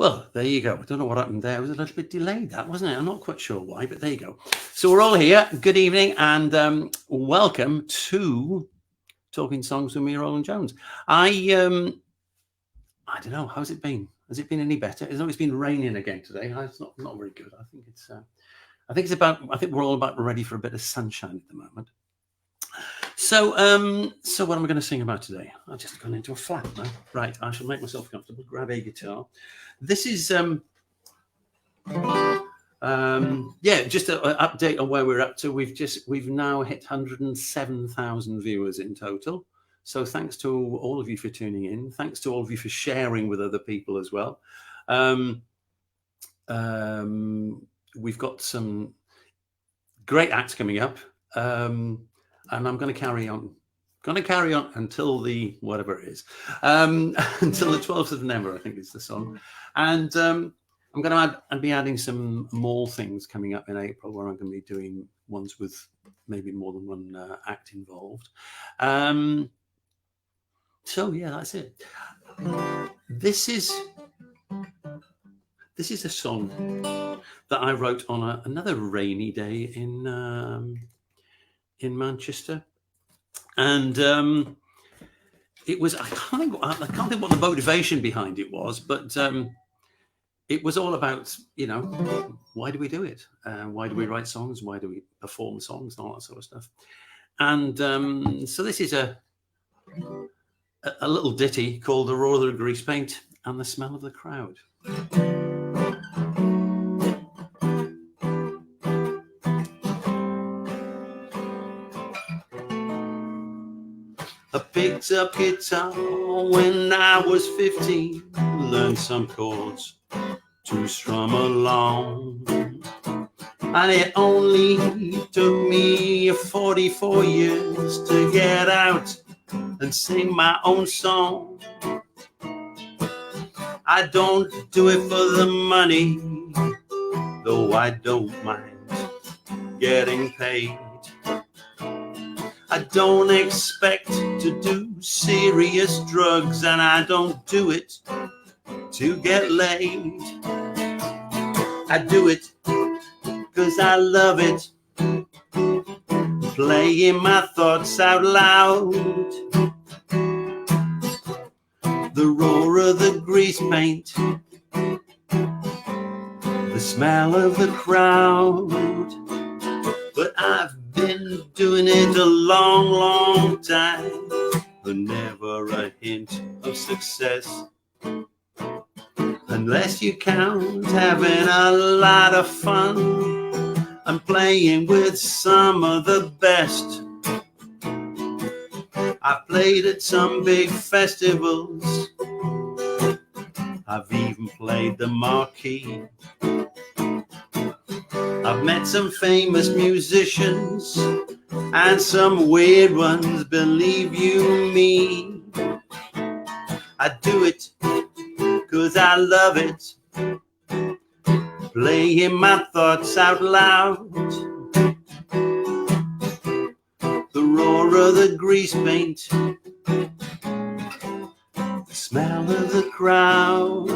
Well, there you go. I don't know what happened there. It was a little bit delayed, that, wasn't it? I'm not quite sure why, but there you go. So we're all here. Good evening and welcome to Talking Songs with me, Rowland Jones. I don't know. How's it been? Has it been any better? It's been raining again today. It's not very good. I think we're all about ready for a bit of sunshine at the moment. So what am I going to sing about today? I've just gone into a flat now. Right, I shall make myself comfortable, grab a guitar. This is just an update on where we're up to. We've now hit 107,000 viewers in total. So thanks to all of you for tuning in. Thanks to all of you for sharing with other people as well. We've got some great acts coming up. And I'm going to carry on. Until the whatever it is, until the 12th of November, I think is the song. And I'm going to be adding some more things coming up in April, where I'm going to be doing ones with maybe more than one act involved. So yeah, that's it. This is a song that I wrote on another rainy day in Manchester, and it was I can't think what the motivation behind it was, but it was all about, why do we do it? Why do we write songs? Why do we perform songs and all that sort of stuff? And so this is a little ditty called "The Roar of the Grease Paint and the Smell of the Crowd." I picked up guitar when I was 15, learned some chords to strum along. And it only took me 44 years to get out and sing my own song. I don't do it for the money, though I don't mind getting paid. I don't expect to do serious drugs, and I don't do it to get laid. I do it 'cause I love it, playing my thoughts out loud. The roar of the grease paint, the smell of the crowd. But I've been doing it a long, long time, but never a hint of success. Unless you count having a lot of fun and playing with some of the best. I've played at some big festivals. I've even played the marquee. I've met some famous musicians and some weird ones, believe you me. I do it 'cause I love it, playing my thoughts out loud. The roar of the grease paint, the smell of the crowd.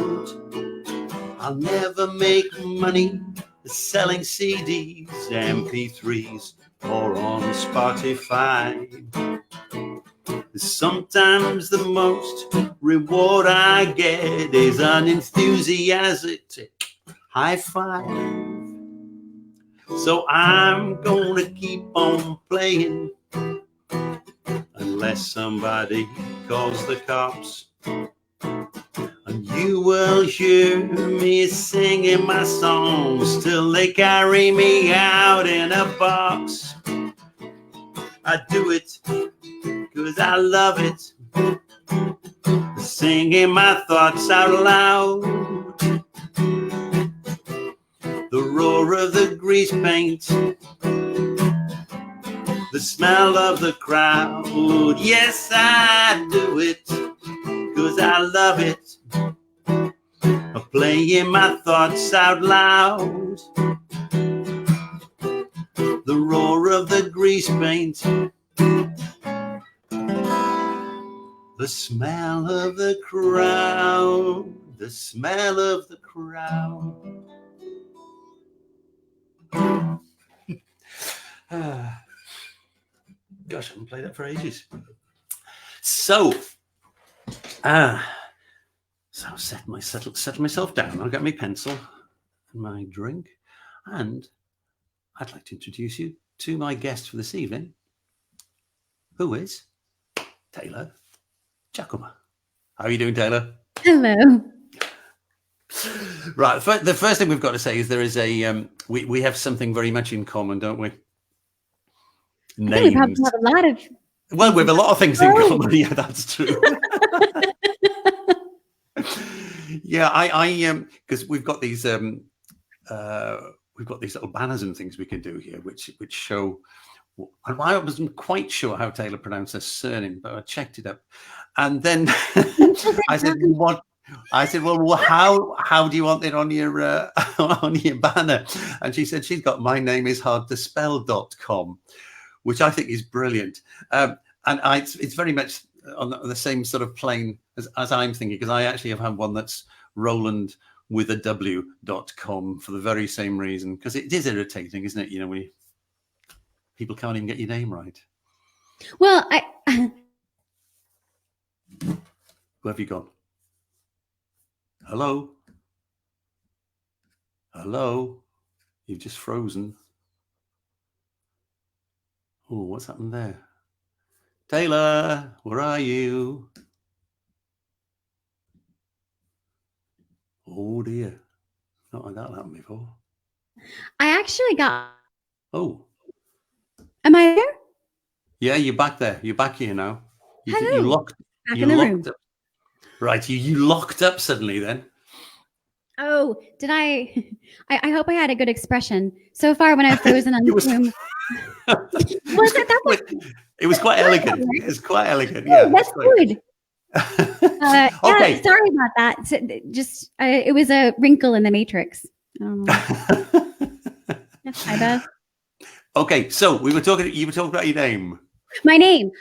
I'll never make money selling CDs, MP3s, or on Spotify. Sometimes the most reward I get is an enthusiastic high five. So I'm gonna keep on playing unless somebody calls the cops. And you will hear me singing my songs till they carry me out in a box. I do it 'cause I love it, singing my thoughts out loud. The roar of the grease paint, the smell of the crowd. Yes, I do it 'cause I love it, playing my thoughts out loud. The roar of the grease paint, the smell of the crowd. the smell of the crowd. Gosh, I haven't played that for ages. So settle myself down. I'll get my pencil and my drink, and I'd like to introduce you to my guest for this evening, who is Taylor Giacoma. How are you doing, Taylor? Hello. Right. The first thing we've got to say is there is a we have something very much in common, don't we? I think we probably have a lot of. Well, we have a lot of things in common. Yeah, that's true. Yeah, I because we've got these little banners and things we can do here, which show. And I wasn't quite sure how Taylor pronounced her surname, but I checked it up, and then I said, "What?" I said, "Well, how do you want it on your on your banner?" And she said she's got mynameshardtospell.com, which I think is brilliant, and it's very much on the same sort of plane as I'm thinking, because I actually have had one that's Rowland with a W.com for the very same reason, because it is irritating, isn't it? You know, people can't even get your name right. Well, Where have you gone? Hello? Hello? You've just frozen. Oh, what's happened there? Taylor, where are you? Oh dear. Not like that happened before. I actually got. Oh. Am I there? Yeah, you're back there. You're back here now. Hello. You locked room. up. Right, you locked up suddenly then. Oh, did I? I hope I had a good expression. So far when I've frozen on Zoom. Was it? It was quite elegant. It was quite elegant. Yeah, that's good. Okay. Yeah, sorry about that. Just it was a wrinkle in the matrix. I bet. Okay, so you were talking about your name. My name.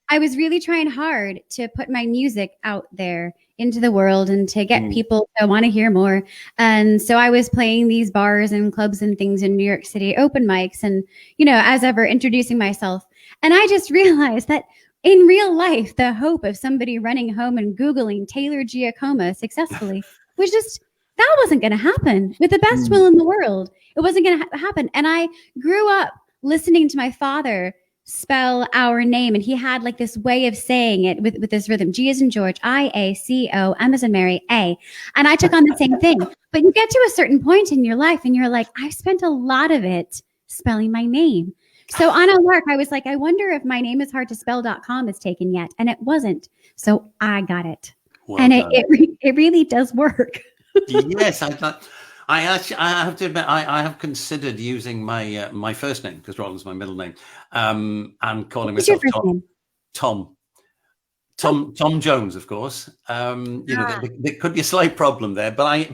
I was really trying hard to put my music out there into the world and to get people to want to hear more. And so I was playing these bars and clubs and things in New York City, open mics, and, as ever, introducing myself. And I just realized that in real life, the hope of somebody running home and Googling Taylor Giacoma successfully was just, that wasn't going to happen with the best will in the world. It wasn't going to happen. And I grew up listening to my father spell our name, and he had like this way of saying it with this rhythm: G as in George, I-A-C-O, M as in Mary, A. And I took on the same thing. But you get to a certain point in your life and you're like, I've spent a lot of it spelling my name. So on a lark, I was like, I wonder if mynameshardtospell.com is taken yet. And it wasn't. So I got it. Well and it really does work. Yes, I have to admit, I have considered using my first name, because Rowland's my middle name, and calling myself Tom Jones, of course. There could be a slight problem there, but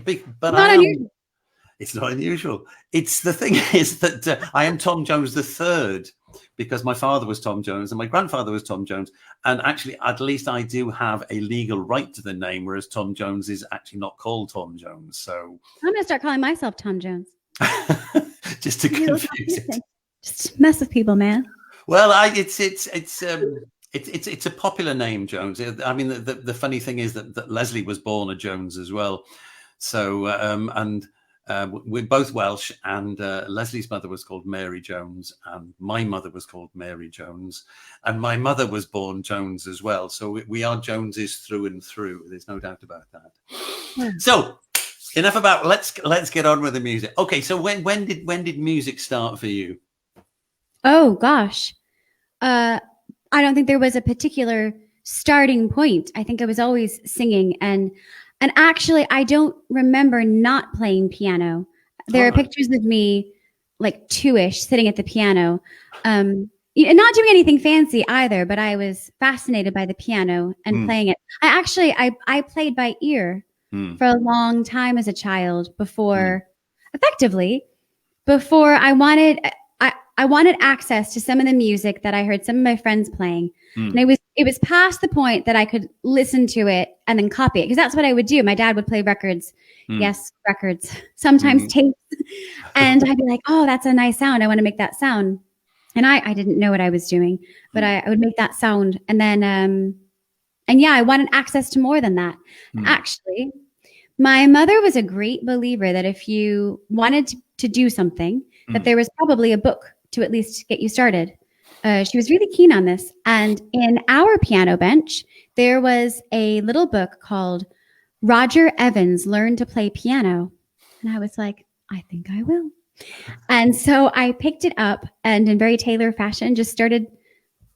it's not unusual. It's the thing is that I am Tom Jones the third, because my father was Tom Jones and my grandfather was Tom Jones. And actually, at least I do have a legal right to the name, whereas Tom Jones is actually not called Tom Jones. So I'm going to start calling myself Tom Jones. Just to confuse it. Just mess with people, man. Well, it's a popular name, Jones. I mean, the funny thing is that Leslie was born a Jones as well. So, we're both Welsh, and Leslie's mother was called Mary Jones, and my mother was called Mary Jones, and my mother was born Jones as well. So we are Joneses through and through. There's no doubt about that. Yeah. So enough about let's get on with the music. Okay, so when did music start for you? Oh gosh, I don't think there was a particular starting point. I think I was always singing, and actually, I don't remember not playing piano. There are pictures of me, like 2-ish, sitting at the piano, not doing anything fancy either. But I was fascinated by the piano and playing it. I played by ear for a long time as a child before I wanted access to some of the music that I heard some of my friends playing. And I was it was past the point that I could listen to it and then copy it, because that's what I would do. My dad would play records. Yes, records, sometimes tapes. And I'd be like, oh, that's a nice sound. I want to make that sound. And I didn't know what I was doing, but I would make that sound. And then, and yeah, I wanted access to more than that. Actually, my mother was a great believer that if you wanted to do something, that there was probably a book to at least get you started. She was really keen on this. And in our piano bench, there was a little book called Roger Evans Learn to Play Piano. And I was like, I think I will. And so I picked it up and in very Taylor fashion, just started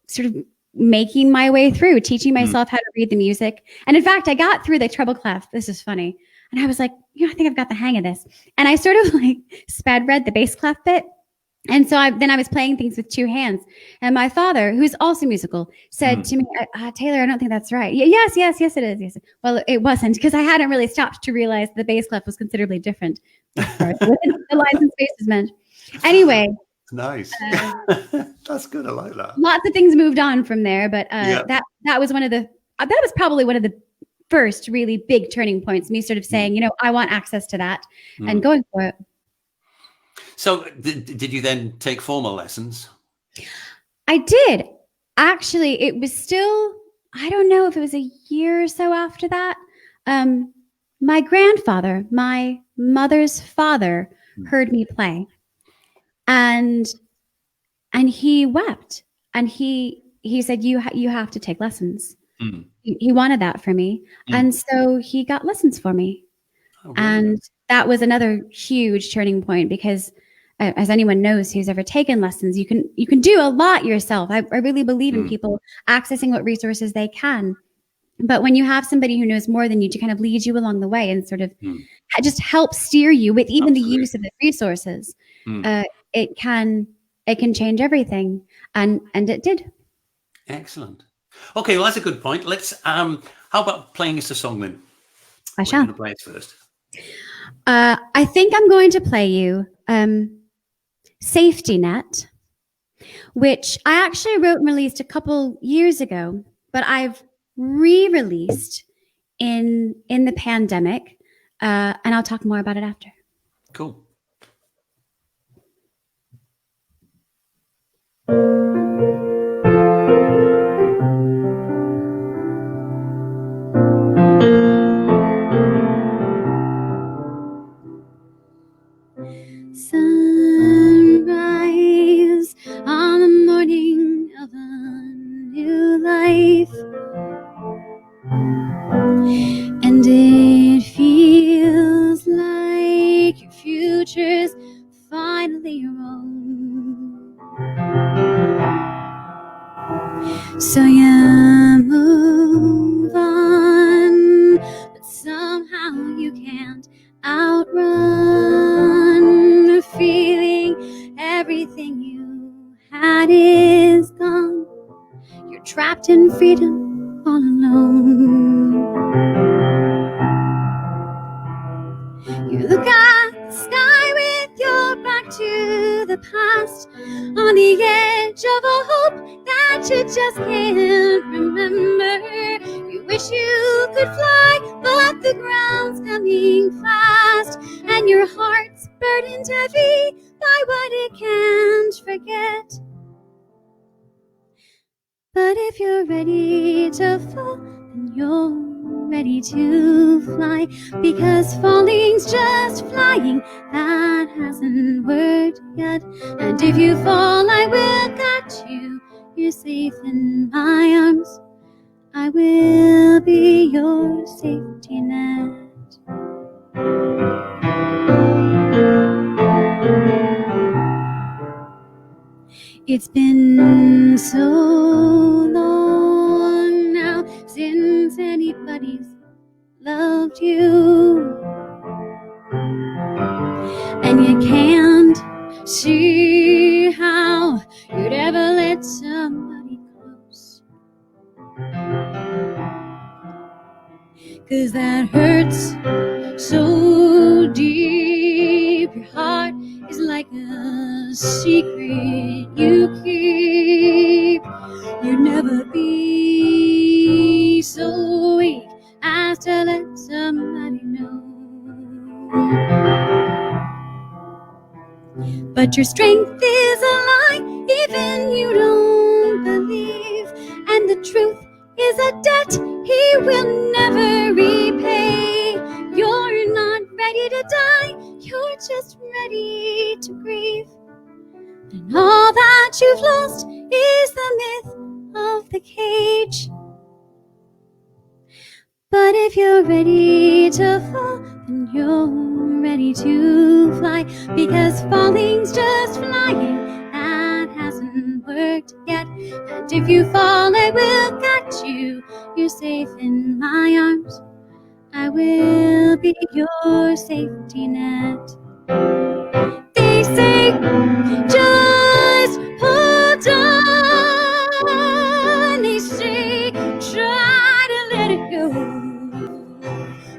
sort of making my way through, teaching myself how to read the music. And in fact, I got through the treble clef. This is funny. And I was like, I think I've got the hang of this. And I sort of like sped read the bass clef bit. And so I was playing things with two hands. And my father, who's also musical, said to me, Taylor, I don't think that's right. Yes, it is. Yes. Well, it wasn't, because I hadn't really stopped to realize the bass clef was considerably different. The lines and spaces meant. Anyway. Nice. That's good. I like that. Lots of things moved on from there, but that was that was probably one of the first really big turning points, me sort of saying, I want access to that and going for it. So did you then take formal lessons? I did. Actually, it was still, I don't know if it was a year or so after that. My grandfather, my mother's father, heard me play. And he wept. And he said, you have to take lessons. He wanted that for me. And so he got lessons for me. Oh, really? And that was another huge turning point, because as anyone knows who's ever taken lessons, you can do a lot yourself. I really believe in people accessing what resources they can. But when you have somebody who knows more than you to kind of lead you along the way and sort of just help steer you with even the use of the resources, it can change everything. And it did. Excellent. Okay, well, that's a good point. Let's how about playing us a song then? I shall. We're going to play it first. I think I'm going to play you Safetynet, which I actually wrote and released a couple years ago, but I've re-released in the pandemic, and I'll talk more about it after. Cool. Sunrise on the morning of a new life, and it feels like your future's finally your own. So you move on, but somehow you can't outrun the feeling everything you had is gone. You're trapped in freedom all alone. You look at the sky with your back to the past, on the edge of a hope that you just can't remember. You wish you could fly, but the ground's coming fast, and your heart's burdened heavy by what it can't forget. But if you're ready to fall, then you're ready to fly, because falling's just flying, that hasn't worked yet. And if you fall, I will catch you. You're safe in my arms. I will be your safety net. It's been so long now since anybody's loved you, and you can't see how you'd ever let somebody close, 'cause that hurts so deep. Your heart is like a secret you keep. You'd never be let somebody know. But your strength is a lie, even you don't believe. And the truth is a debt he will never repay. You're not ready to die, you're just ready to grieve. And all that you've lost is the myth of the cage. But if you're ready to fall, then you're ready to fly. Because falling's just flying, that hasn't worked yet. And if you fall, I will catch you. You're safe in my arms. I will be your safety net. They say, just hold on. They say, try to let it go.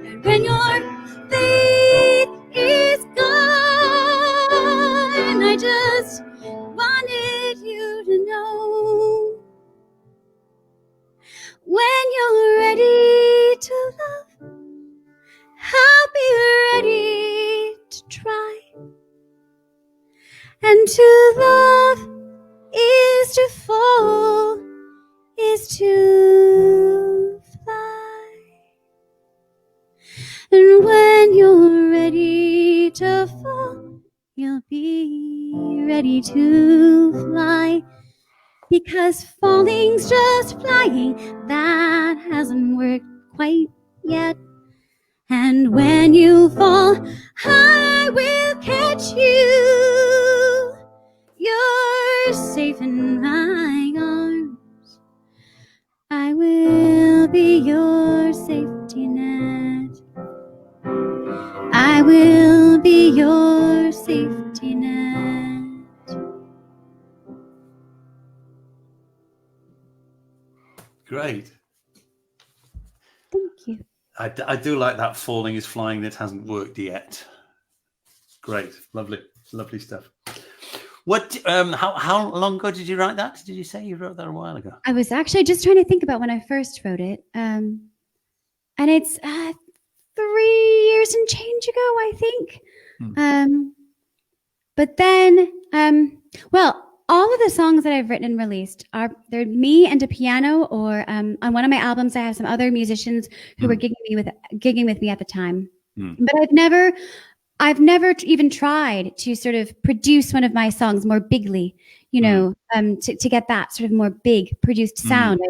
And when your faith is gone, I just wanted you to know. When you're ready to love, I'll be ready to try. And to love is to fall, is to fly. And when you're ready to fall, you'll be ready to fly. Because falling's just flying, that hasn't worked quite yet. And when you fall, I will catch you. You're safe in my arms. I will be your safety net. I will be your safety net. Great. Thank you. I do like that falling is flying that hasn't worked yet. Great. Lovely stuff. What how long ago did you write that? Did you say you wrote that a while ago? I was actually just trying to think about when I first wrote it. And it's 3 years and change ago, I think. But then well, all of the songs that I've written and released they're me and a piano, or on one of my albums I have some other musicians who were gigging with me at the time. But I've never even tried to sort of produce one of my songs more bigly, you know, to get that sort of more big produced sound.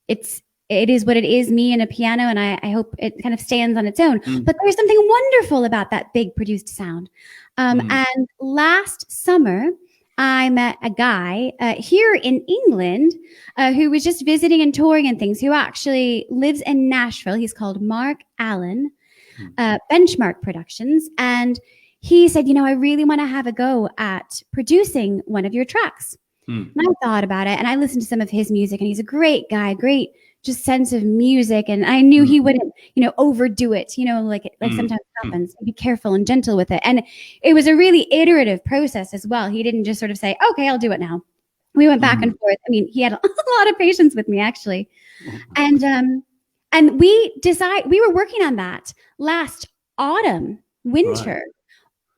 It is what it is, me and a piano, and I hope it kind of stands on its own. But there's something wonderful about that big produced sound. And last summer, I met a guy here in England who was just visiting and touring and things, who actually lives in Nashville. He's called Mark Allen, Benchmark Productions. And he said, you know, I really want to have a go at producing one of your tracks. And I thought about it, and I listened to some of his music, and he's a great guy, great just sense of music. And I knew he wouldn't, you know, overdo it, you know, like sometimes happens. Be careful and gentle with it. And it was a really iterative process as well. He didn't just sort of say, okay, I'll do it now. We went back and forth. I mean, he had a lot of patience with me, actually. And we were working on that last winter,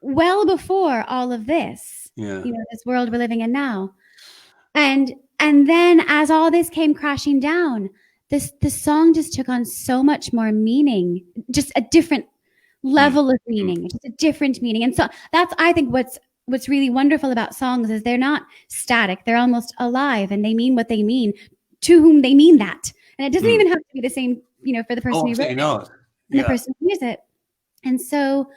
well before all of this, you know, this world we're living in now. And then as all this came crashing down, the song just took on so much more meaning, just a different level of meaning, just a different meaning. And so that's, I think, what's really wonderful about songs is they're not static. They're almost alive, and they mean what they mean to whom they mean that. And it doesn't even have to be the same, you know, for the person who wrote it and the person who hears it. And so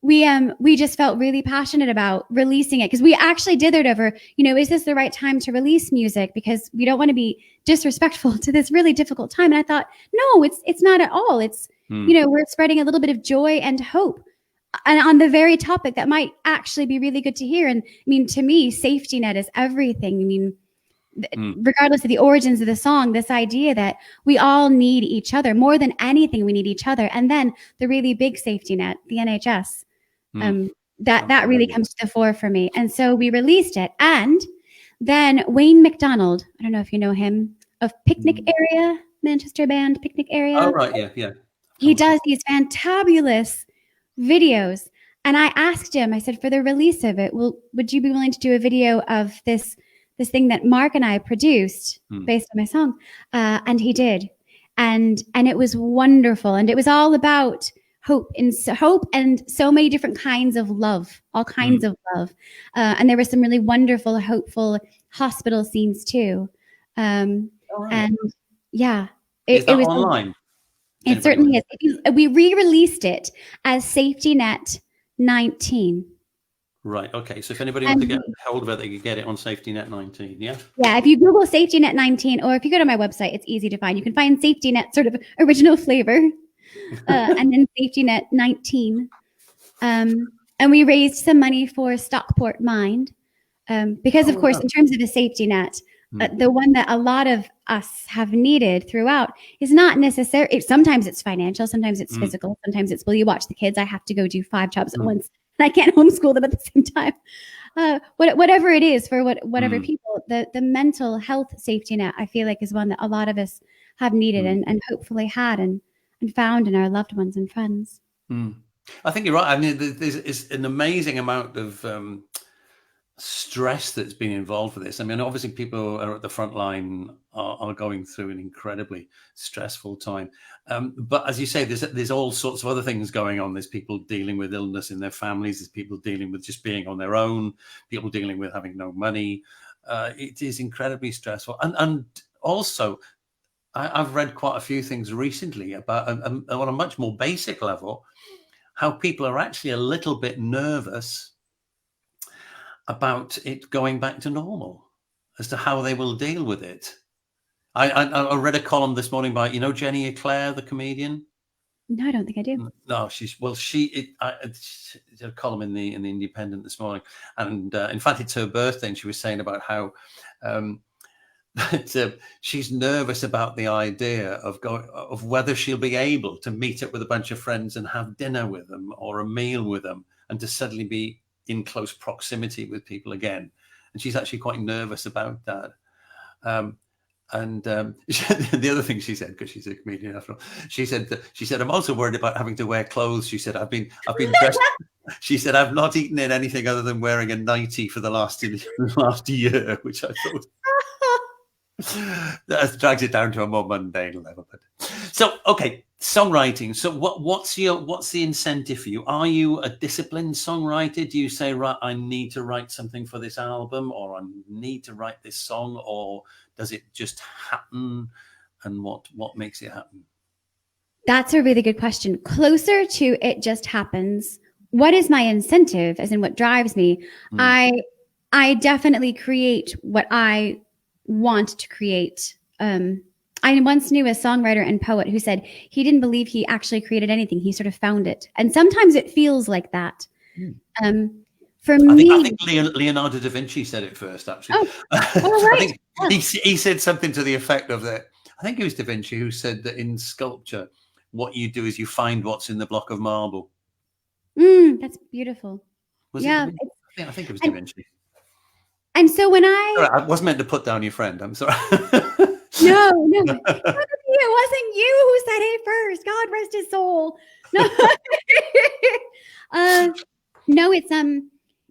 we just felt really passionate about releasing it, because we actually dithered over, you know, is this the right time to release music? Because we don't want to be disrespectful to this really difficult time. And I thought, no, it's not at all. It's, you know, we're spreading a little bit of joy and hope, and on the very topic that might actually be really good to hear. And I mean, to me, Safetynet is everything. I mean, regardless of the origins of the song, this idea that we all need each other more than anything. We need each other. And then the really big safety net, the NHS, that really comes to the fore for me. And so we released it. And then Wayne McDonald, I don't know if you know him, of Picnic Area. Manchester band picnic area. Oh, right. Yeah. Yeah. He does these fantabulous videos. And I asked him, I said, for the release of it, would you be willing to do a video of this thing that Mark and I produced based on my song? And he did. And it was wonderful. And it was all about hope and so many different kinds of love, all kinds of love. And there were some really wonderful, hopeful hospital scenes too. And yeah, Is that it was online? It certainly is. We re-released it as Safetynet 19. Right. Okay. So if anybody wants to get hold of it, they can get it on Safetynet 19. Yeah. Yeah. If you Google Safetynet 19, or if you go to my website, it's easy to find. You can find Safetynet sort of original flavor, and then Safetynet 19. And we raised some money for Stockport Mind, because of course, in terms of a safety net, the one that a lot of us have needed throughout is not necessarily. Sometimes it's financial, sometimes it's physical, sometimes it's, will you watch the kids? I have to go do 5 jobs at once, and I can't homeschool them at the same time. Whatever it is for whatever people, the mental health safety net, I feel like, is one that a lot of us have needed and hopefully had and found in our loved ones and friends. I think you're right. I mean, there's an amazing amount of stress that's been involved with this. I mean, obviously people are at the front line are going through an incredibly stressful time. But as you say, there's all sorts of other things going on. There's people dealing with illness in their families. There's people dealing with just being on their own, people dealing with having no money. It is incredibly stressful. And also, I've read quite a few things recently about, on a much more basic level, how people are actually a little bit nervous about it going back to normal, as to how they will deal with it. I read a column this morning by, Jenny Eclair, the comedian. No, I don't think I do. No, she did a column in the Independent this morning, and in fact, it's her birthday, and she was saying about how that she's nervous about the idea of whether she'll be able to meet up with a bunch of friends and have dinner with them or a meal with them, and to suddenly be in close proximity with people again. And she's actually quite nervous about that. The other thing she said, because she's a comedian after all, she said, I'm also worried about having to wear clothes. She said, I've been dressed. She said, I've not eaten in anything other than wearing a nightie for the last year, which I thought that drags it down to a more mundane level. But so, okay, songwriting. So what's the incentive for you? Are you a disciplined songwriter? Do you say, right, I need to write something for this album, or I need to write this song, or does it just happen? And what makes it happen? That's a really good question. Closer to it just happens. What is my incentive, as in what drives me? I definitely create what I want to create. I once knew a songwriter and poet who said he didn't believe he actually created anything. He sort of found it. And sometimes it feels like that. For me, I think Leonardo da Vinci said it first, actually. Right. I think he said something to the effect of that. I think it was da Vinci who said that in sculpture, what you do is you find what's in the block of marble. That's beautiful. Was it? I think it was da Vinci. And so when I wasn't meant to put down your friend. I'm sorry. No. It wasn't you who said it first. God rest his soul. No,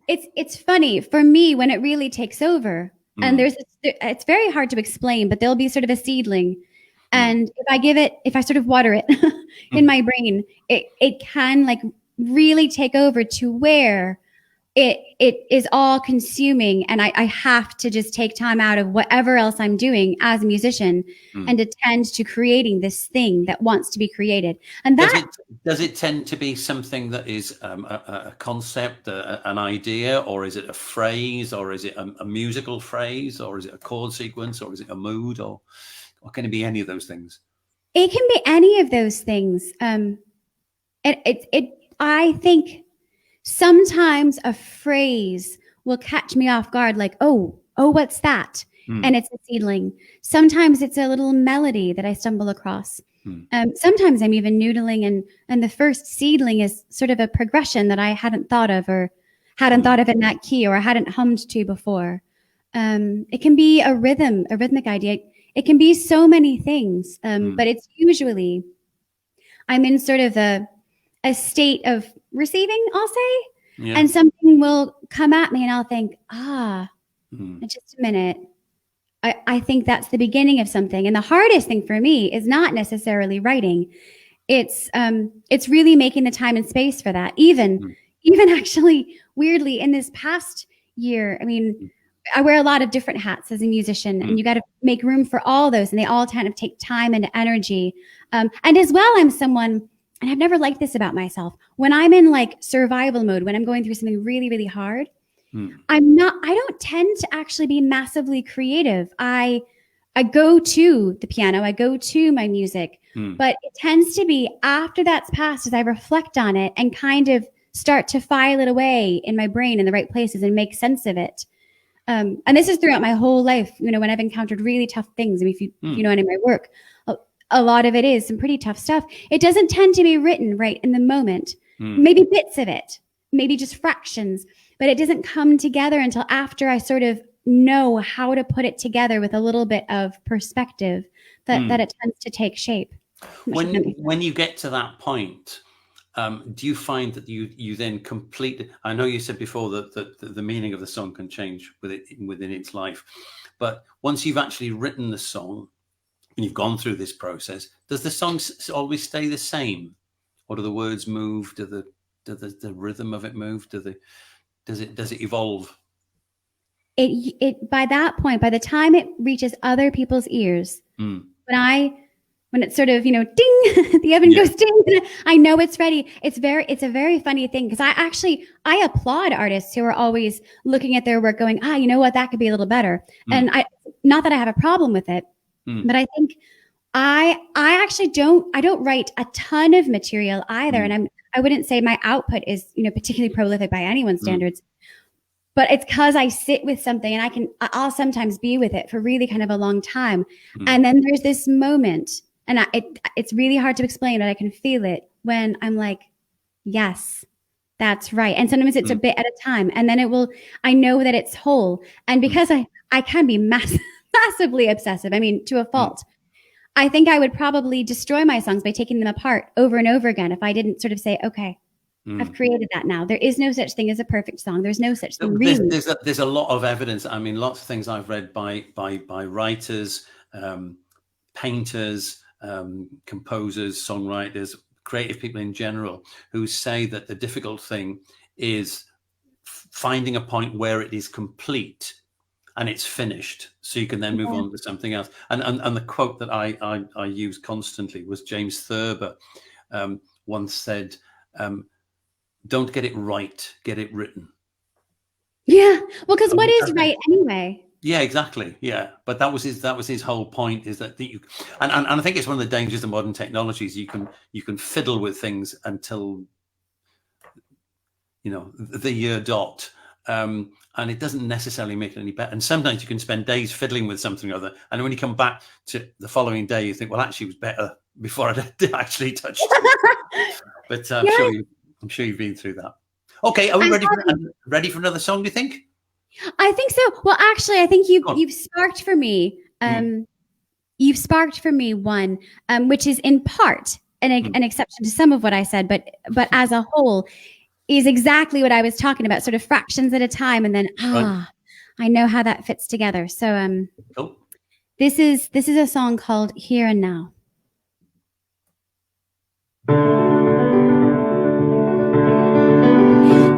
it's funny for me when it really takes over. And it's very hard to explain, but there'll be sort of a seedling. And if I sort of water it in my brain, it can like really take over to where it is all consuming, and I have to just take time out of whatever else I'm doing as a musician and attend to creating this thing that wants to be created. And does it tend to be something that is a concept, an idea, or is it a phrase, or is it a musical phrase, or is it a chord sequence, or is it a mood, or can it be any of those things? It can be any of those things. I think sometimes a phrase will catch me off guard, like, oh, what's that? And it's a seedling. Sometimes it's a little melody that I stumble across. Sometimes I'm even noodling, and the first seedling is sort of a progression that I hadn't thought of, or hadn't thought of in that key, or I hadn't hummed to before. It can be a rhythmic idea. it can be so many things. But it's usually I'm in sort of a state of receiving, I'll say, and something will come at me and I'll think, just a minute. I think that's the beginning of something. And the hardest thing for me is not necessarily writing. It's really making the time and space for that. Even actually, weirdly, in this past year, I mean, I wear a lot of different hats as a musician, and you got to make room for all those, and they all kind of take time and energy. And as well, I'm someone, and I've never liked this about myself. When I'm in like survival mode, when I'm going through something really, really hard, I don't tend to actually be massively creative. I go to the piano, I go to my music, but it tends to be after that's passed as I reflect on it and kind of start to file it away in my brain in the right places and make sense of it. And this is throughout my whole life, you know, when I've encountered really tough things. I mean, if you know any of my work, a lot of it is some pretty tough stuff. It doesn't tend to be written right in the moment, maybe bits of it, maybe just fractions, but it doesn't come together until after I sort of know how to put it together with a little bit of perspective that it tends to take shape. When you get to that point, do you find that you then complete? I know you said before that the meaning of the song can change within its life, but once you've actually written the song and you've gone through this process, does the song always stay the same, or do the words move? Do the rhythm of it move? Does it evolve? It by that point, by the time it reaches other people's ears, when it's sort of, you know, ding, the oven goes ding, I know it's ready. It's a very funny thing, because I applaud artists who are always looking at their work going, you know what, that could be a little better. And not that I have a problem with it, but I think I actually don't write a ton of material either. And I wouldn't say my output is, you know, particularly prolific by anyone's standards, but it's because I sit with something and I'll sometimes be with it for really kind of a long time. And then there's this moment, and it's really hard to explain, but I can feel it when I'm like, yes, that's right. And sometimes it's a bit at a time, and then I know that it's whole. And because I can be massively obsessive, I mean, to a fault, I think I would probably destroy my songs by taking them apart over and over again if I didn't sort of say, okay, I've created that now. There is no such thing as a perfect song. There's no such thing. Really. There's a lot of evidence. I mean, lots of things I've read by writers, painters, composers, songwriters, creative people in general, who say that the difficult thing is finding a point where it is complete and it's finished, so you can then move on to something else. And the quote that I use constantly was James Thurber once said, "Don't get it right, get it written." Yeah, well, because what is right anyway? Yeah, exactly. Yeah, but that was his whole point, is that you and I think it's one of the dangers of modern technologies. You can fiddle with things until, you know, the year dot. And it doesn't necessarily make it any better. And sometimes you can spend days fiddling with something or other, and when you come back to the following day, you think, well, actually, it was better before I actually touched it. But I'm sure you've been through that. Okay, are we ready for another song, do you think? I think so. Well, actually, I think you've sparked for me. You've sparked for me one, which is in part an exception to some of what I said, but as a whole is exactly what I was talking about, sort of fractions at a time, and then I know how that fits together. So cool. This is a song called Here and Now.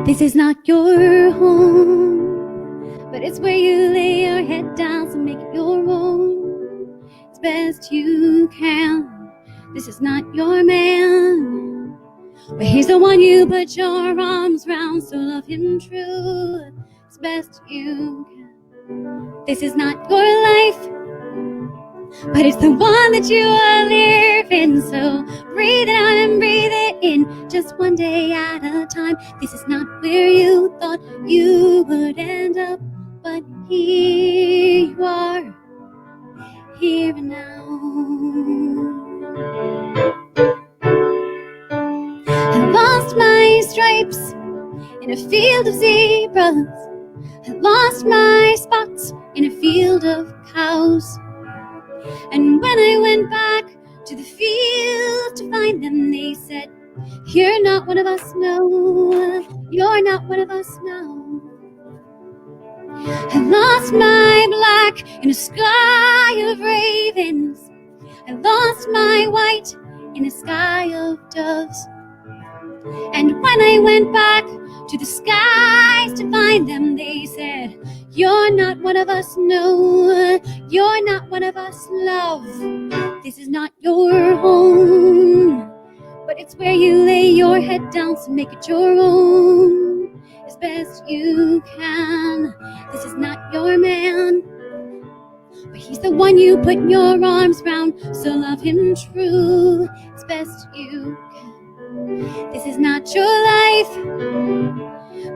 This is not your home, but it's where you lay your head down, so make it your own. It's best you can. This is not your man, but he's the one you put your arms round, so love him true. It's best you can. This is not your life, but it's the one that you are living, so breathe it out and breathe it in, just one day at a time. This is not where you thought you would end up, but here you are, here and now. I lost my stripes in a field of zebras. I lost my spots in a field of cows. And when I went back to the field to find them, they said, you're not one of us, no. You're not one of us, no. I lost my black in a sky of ravens. I lost my white in a sky of doves. And when I went back to the skies to find them, they said, you're not one of us, no. You're not one of us, love. This is not your home, but it's where you lay your head down, so make it your own as best you can. This is not your man, but he's the one you put your arms round, so love him true as best you can. This is not your life,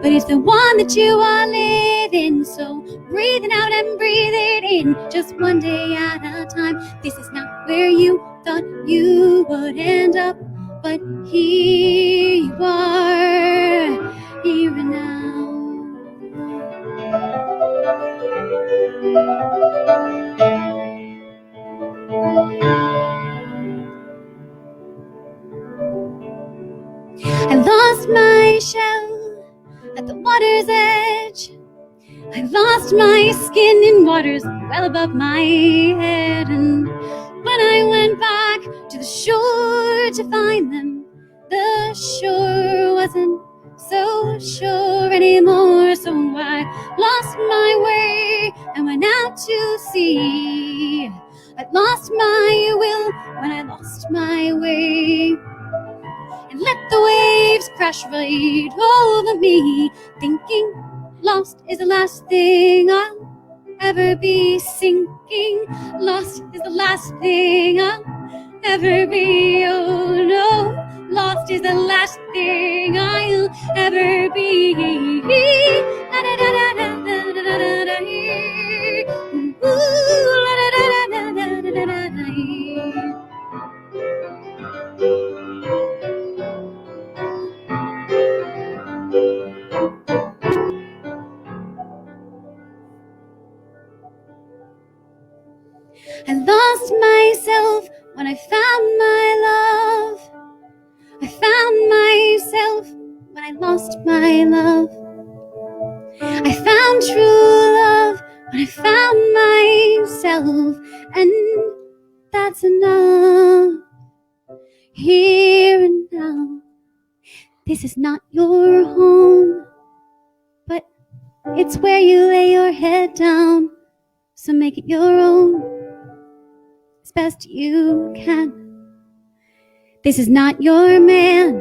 but it's the one that you are living, so breathe it out and breathe it in, just one day at a time. This is not where you thought you would end up, but here you are, here and now. I lost my shell at the water's edge. I lost my skin in waters well above my head. And when I went back to the shore to find them, the shore wasn't so sure anymore. So I lost my way and went out to sea. I lost my will when I lost my way, and let the waves crash right over me, thinking lost is the last thing I'll ever be. Sinking, lost is the last thing I'll ever be. Oh no, lost is the last thing I'll ever be. La da da da da da da da da. Ooh, la da da da da da da da da. I lost myself when I found my love. I found myself when I lost my love. I found true love when I found myself, and that's enough. Here and now, this is not your home, but it's where you lay your head down, so make it your own as best you can. This is not your man,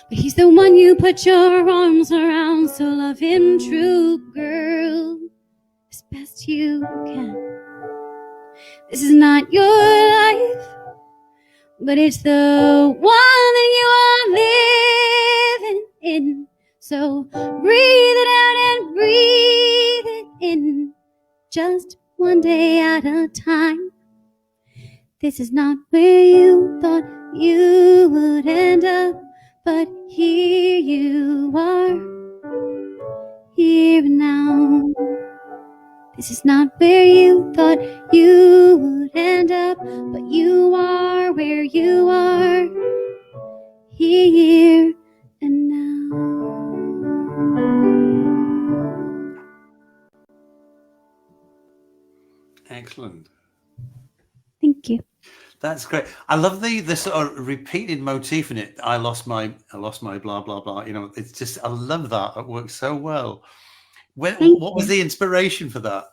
but he's the one you put your arms around, so love him true, girl, as best you can. This is not your life, but it's the one that you are living in, so breathe it out and breathe it in, just one day at a time. This is not where you thought you would end up, but here you are, here and now. This is not where you thought you would end up, but you are where you are, here and now. Excellent. Thank you. That's great. I love the sort of repeated motif in it. I lost my blah blah blah. You know, it's just, I love that. It works so well. What was the inspiration for that?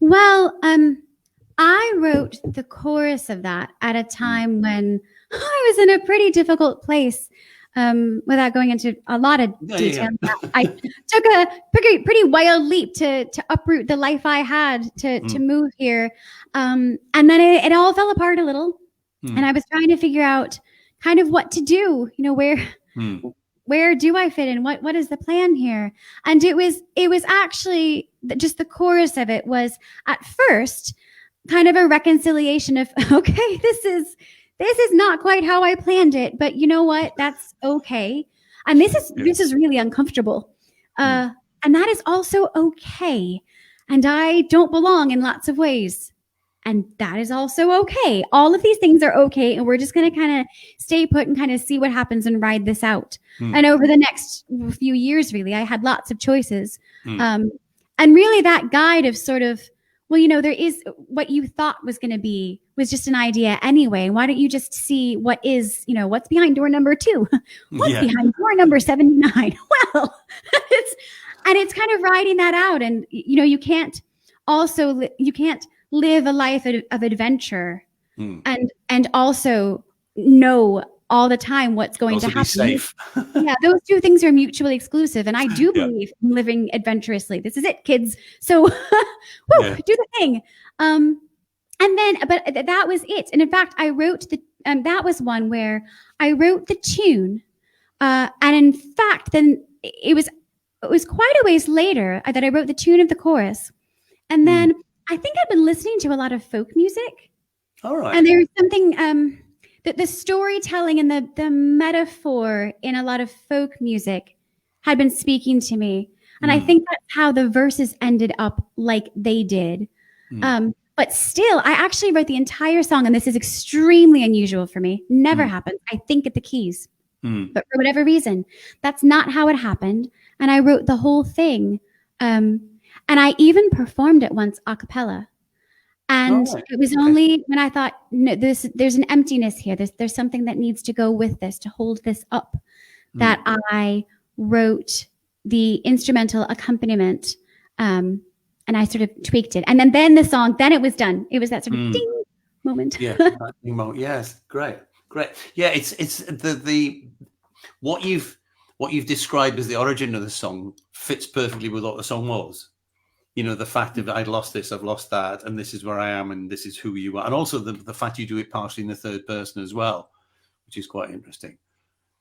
Well, I wrote the chorus of that at a time when I was in a pretty difficult place. Without going into a lot of detail, I took a pretty wild leap to uproot the life I had to move here. And then it all fell apart a little, and I was trying to figure out kind of what to do, you know, where do I fit in? What is the plan here? And it was actually just the chorus of it was at first kind of a reconciliation of, okay, this is not quite how I planned it, but you know what? That's okay. And this is really uncomfortable. And that is also okay. And I don't belong in lots of ways. And that is also okay. All of these things are okay. And we're just going to kind of stay put and kind of see what happens and ride this out. And over the next few years, really, I had lots of choices. And really that guide of sort of, well, there is what you thought was going to be was just an idea anyway. Why don't you just see what is, what's behind door number 2? What's behind door number 79? Well, it's kind of riding that out. And, you can't live a life of adventure and also know all the time what's going to happen. Be safe. Yeah, those two things are mutually exclusive. And I do believe in living adventurously. This is it, kids. So do the thing. But that was it. And in fact, I wrote that was one where I wrote the tune. And in fact, then it was quite a ways later that I wrote the tune of the chorus. And then I think I've been listening to a lot of folk music. All right. And there's something that the storytelling and the metaphor in a lot of folk music had been speaking to me. And I think that's how the verses ended up like they did. But still, I actually wrote the entire song, and this is extremely unusual for me. Never happens. I think at the keys. But for whatever reason, that's not how it happened. And I wrote the whole thing. And I even performed it once a cappella. And it was only when I thought, no, there's an emptiness here. There's something that needs to go with this to hold this up, that I wrote the instrumental accompaniment, and I sort of tweaked it. And then the song, then it was done. It was that sort of ding moment. Yeah, that ding moment. Yes, great. Yeah, it's the what you've described as the origin of the song fits perfectly with what the song was. The fact that I'd lost this, I've lost that, and this is where I am, and this is who you are. And also the fact you do it partially in the third person as well, which is quite interesting.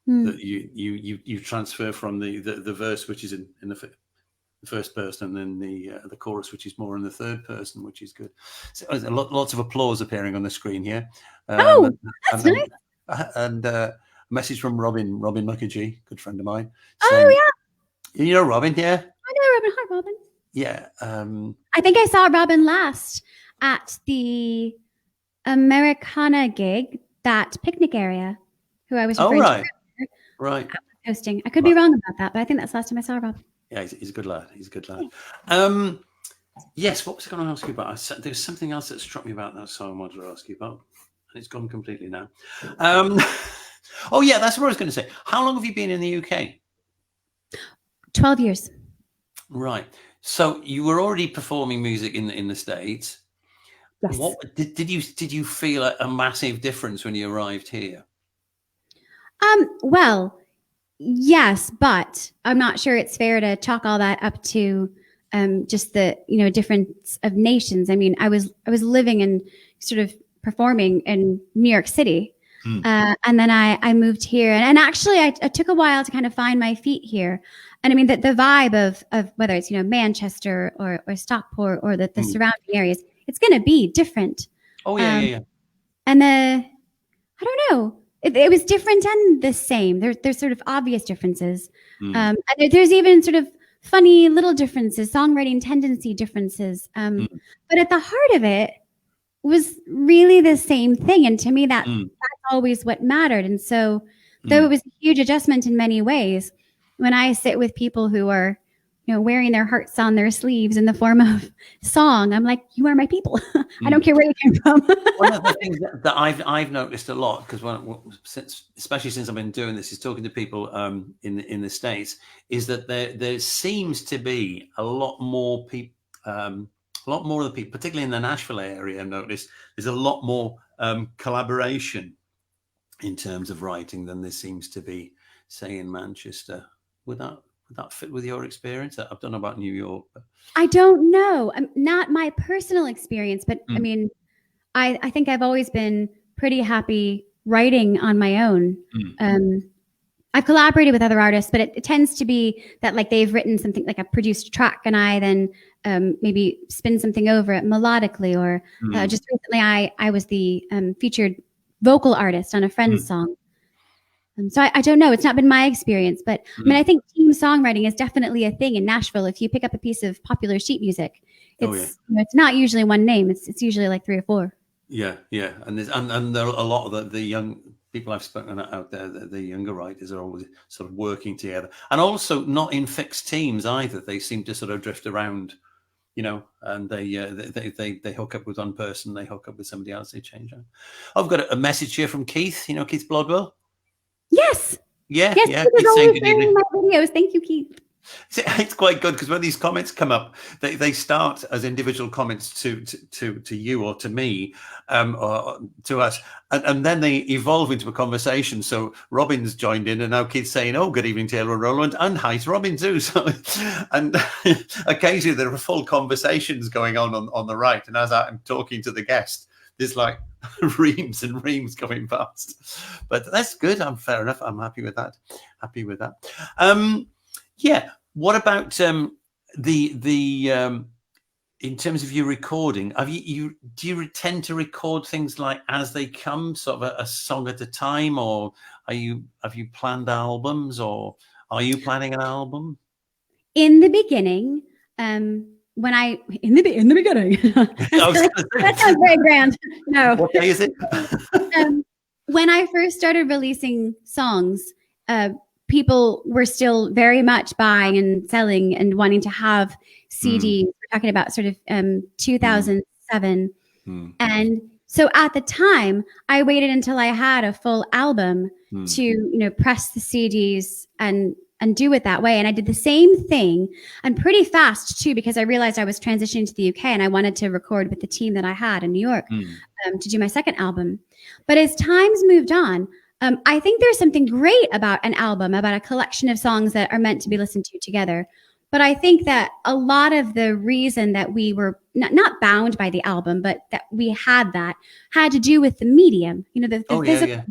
That you transfer from the verse, which is in the first person, and then the chorus, which is more in the third person, which is good. So lots of applause appearing on the screen here. That's nice. And a message from Robin Mukherjee, good friend of mine. Saying, You know Robin, yeah? I know Robin. Hi, Robin. Yeah. I think I saw Robin last at the Americana gig, that picnic area, who I was referring to. Right. Hosting. I could be wrong about that, but I think that's the last time I saw Robin. Yeah, he's a good lad. Yes, what was I going to ask you about? There's something else that struck me about that song I wanted to ask you about, and it's gone completely now. That's what I was going to say. How long have you been in the UK? 12 years. Right. So you were already performing music in the States. Yes. What did you feel a massive difference when you arrived here? Well, yes, but I'm not sure it's fair to chalk all that up to just the difference of nations. I mean, I was living and sort of performing in New York City, and then I moved here, and actually I took a while to kind of find my feet here. And I mean the vibe of whether it's Manchester or Stockport or the surrounding areas, it's going to be different. Oh yeah. And I don't know. It was different and the same. There's sort of obvious differences. And there's even sort of funny little differences, songwriting tendency differences. But at the heart of it was really the same thing. And to me, that's always what mattered. And so though it was a huge adjustment in many ways, when I sit with people who are wearing their hearts on their sleeves in the form of song, I'm like, you are my people. I don't care where you came from. One of the things that I've noticed a lot, because especially since I've been doing this, is talking to people in the States, is that there seems to be a lot more people, particularly in the Nashville area. I've noticed there's a lot more collaboration in terms of writing than there seems to be, say, in Manchester. Would that fit with your experience? I don't know about New York. But... I don't know. Not my personal experience, but I mean, I think I've always been pretty happy writing on my own. I've collaborated with other artists, but it tends to be that like they've written something like a produced track, and I then maybe spin something over it melodically. Or just recently, I was the featured vocal artist on a friend's song. So I don't know. It's not been my experience, but I mean, I think team songwriting is definitely a thing in Nashville. If you pick up a piece of popular sheet music, it's it's not usually one name. It's usually like 3 or 4. Yeah, and there's and there are a lot of the young people I've spoken out there. The younger writers are always sort of working together, and also not in fixed teams either. They seem to sort of drift around, and they hook up with one person, they hook up with somebody else, they change out. I've got a message here from Keith. Keith Blodwell. Yes. Yeah. He's always sharing my videos. Thank you, Keith. It's quite good because when these comments come up, they start as individual comments to you or to me, or to us, and then they evolve into a conversation. So Robin's joined in, and now Keith's saying, "Oh, good evening, Taylor and Rowland," and hi to Robin too. So, and occasionally there are full conversations going on the right, and as I'm talking to the guest, there's like reams and reams going past. But that's good. I'm fair enough. I'm happy with that. Yeah. What about the in terms of your recording? Do you tend to record things like as they come, sort of a song at a time, or have you planned albums, or are you planning an album? In the beginning, in the beginning, that sounds very grand. No. What day is it? When I first started releasing songs, people were still very much buying and selling and wanting to have CDs. We're talking about sort of 2007. And so at the time, I waited until I had a full album to, press the CDs and do it that way. And I did the same thing, and pretty fast too, because I realized I was transitioning to the UK and I wanted to record with the team that I had in New York to do my second album. But as times moved on, I think there's something great about an album, about a collection of songs that are meant to be listened to together. But I think that a lot of the reason that we were not bound by the album, but that we had to do with the medium, the physical. Yeah.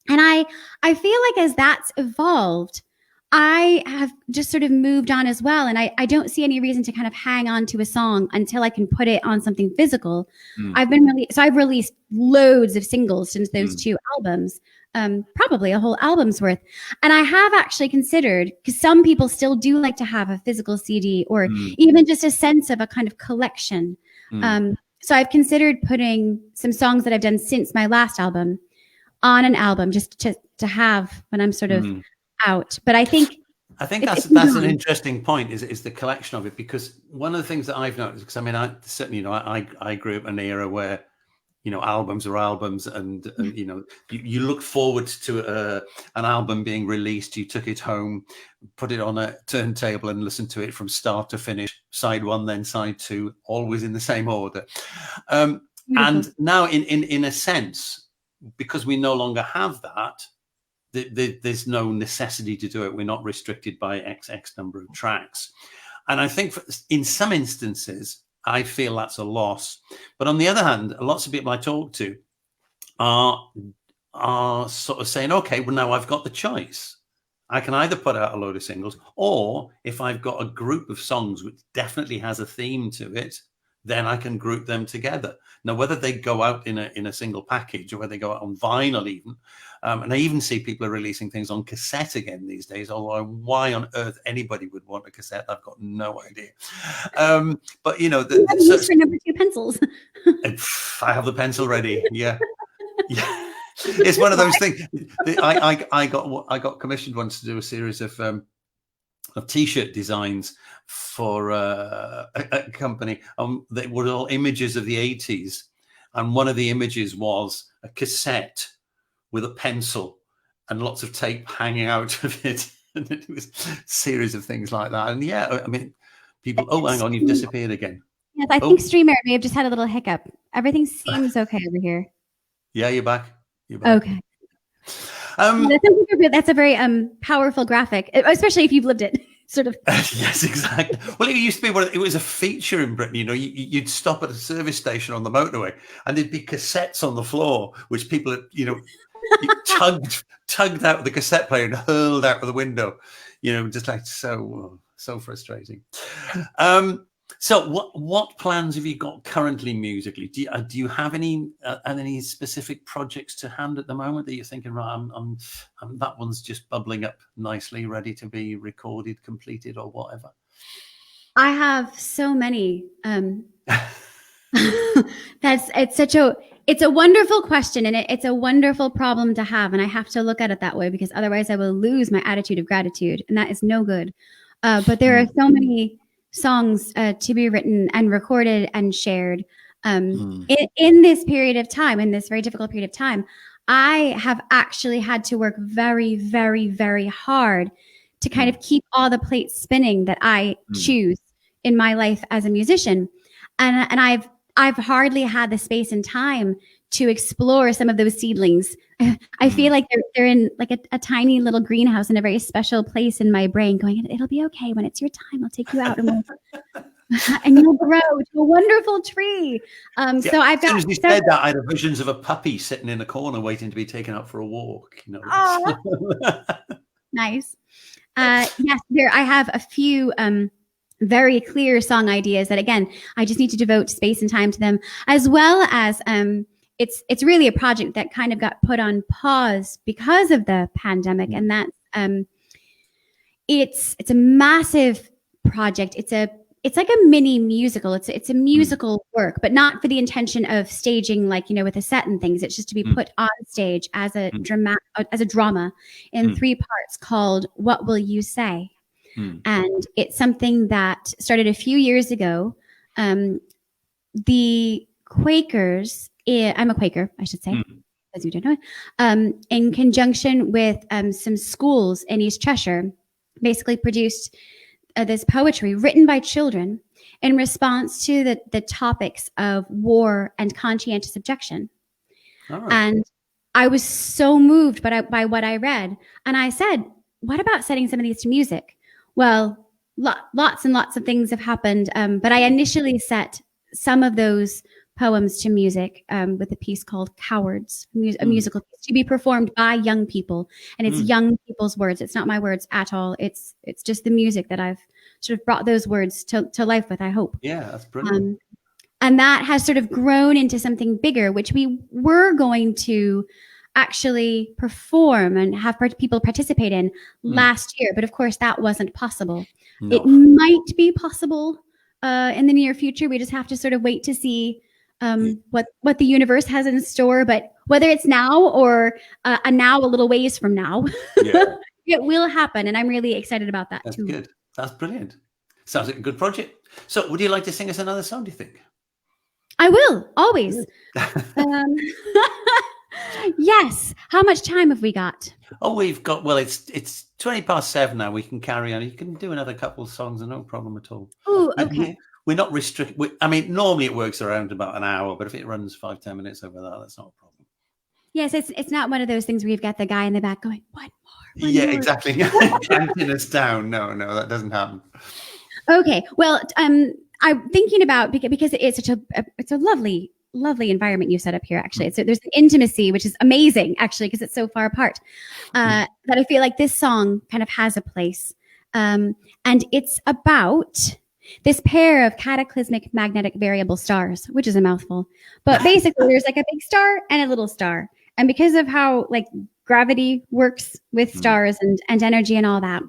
And I feel like as that's evolved, I have just sort of moved on as well. And I don't see any reason to kind of hang on to a song until I can put it on something physical. I've released loads of singles since those 2 albums. Probably a whole album's worth. And I have actually considered, because some people still do like to have a physical CD or even just a sense of a kind of collection. So I've considered putting some songs that I've done since my last album on an album just to have when I'm sort of out. But I think that's an interesting point is the collection of it, because one of the things that I've noticed, because I grew up in an era where albums are albums, and you look forward to an album being released. You took it home, put it on a turntable, and listened to it from start to finish, side 1, then side 2, always in the same order. And now, in a sense, because we no longer have that, there's no necessity to do it. We're not restricted by X number of tracks, and I think in some instances, I feel that's a loss. But on the other hand, lots of people I talk to are sort of saying, okay, well, now I've got the choice. I can either put out a load of singles, or if I've got a group of songs which definitely has a theme to it, then I can group them together. Now, whether they go out in a single package or whether they go out on vinyl even, and I even see people are releasing things on cassette again these days, although why on earth anybody would want a cassette, I've got no idea. But, for number 2 pencils. I have the pencil ready, yeah. It's one of those things. I got commissioned once to do a series of T-shirt designs for a company. They were all images of the 80s, and one of the images was a cassette with a pencil and lots of tape hanging out of it, and it was a series of things like that. And people. Oh, hang on, you've disappeared again. Yes, I think Streamer may have just had a little hiccup. Everything seems okay over here. Yeah, you're back. Okay. That's a very powerful graphic, especially if you've lived it. Sort of. Yes, exactly. Well, it used to be it was a feature in Britain. You'd stop at a service station on the motorway, and there'd be cassettes on the floor, which people had, tugged out of the cassette player and hurled out of the window. Just like so frustrating. So what plans have you got currently musically? Do you have any specific projects to hand at the moment that you're thinking, right, I'm that one's just bubbling up nicely, ready to be recorded, completed, or whatever? I have so many. It's a wonderful question, and it's a wonderful problem to have, and I have to look at it that way, because otherwise I will lose my attitude of gratitude, and that is no good. But there are so many songs to be written and recorded and shared in this period of time, in this very difficult period of time. I have actually had to work very, very, very hard to kind of keep all the plates spinning that I choose in my life as a musician. And I've hardly had the space and time to explore some of those seedlings. I feel like they're in like a tiny little greenhouse in a very special place in my brain, going, it'll be okay when it's your time. I'll take you out and and you'll grow to a wonderful tree. So I've got. As soon as you said that, I had visions of a puppy sitting in a corner waiting to be taken out for a walk. You know. Nice. Yes, I have a few very clear song ideas that, again, I just need to devote space and time to them, as well as it's really a project that kind of got put on pause because of the pandemic, and that's it's a massive project. It's like a mini musical. It's a musical work, but not for the intention of staging, like, you know, with a set and things. It's just to be put on stage as a drama in 3 parts called What Will You Say? And it's something that started a few years ago. The Quakers, I'm a Quaker, I should say, as you don't know, in conjunction with some schools in East Cheshire, basically produced this poetry written by children in response to the topics of war and conscientious objection. And I was so moved by what I read. And I said, what about setting some of these to music? Well, lots and lots of things have happened. But I initially set some of those poems to music with a piece called Cowards, a musical piece to be performed by young people. And it's young people's words. It's not my words at all. It's just the music that I've sort of brought those words to life with, I hope. Yeah, that's brilliant. And that has sort of grown into something bigger, which we were going to actually perform and have people participate in last year. But of course, that wasn't possible. No. It might be possible in the near future. We just have to sort of wait to see what the universe has in store. But whether it's now or a little ways from now, it will happen. And I'm really excited about that too. Good. That's brilliant. Sounds like a good project. So would you like to sing us another song, do you think? I will, always. Yes. How much time have we got? Oh, we've got, well, it's 7:20 now. We can carry on. You can do another couple of songs, no problem at all. Oh, okay. We're not restricted. I mean, normally it works around about an hour, but if it runs 5-10 minutes over that, that's not a problem. Yes, it's not one of those things where you've got the guy in the back going, one more. Exactly. Counting us down. No, that doesn't happen. Okay. Well, I'm thinking about, because it's it's a lovely environment you set up here, actually. So there's an intimacy, which is amazing, actually, because it's so far apart, that I feel like this song kind of has a place. And it's about this pair of cataclysmic magnetic variable stars, which is a mouthful. But basically, there's like a big star and a little star. And because of how like gravity works with stars and energy and all that,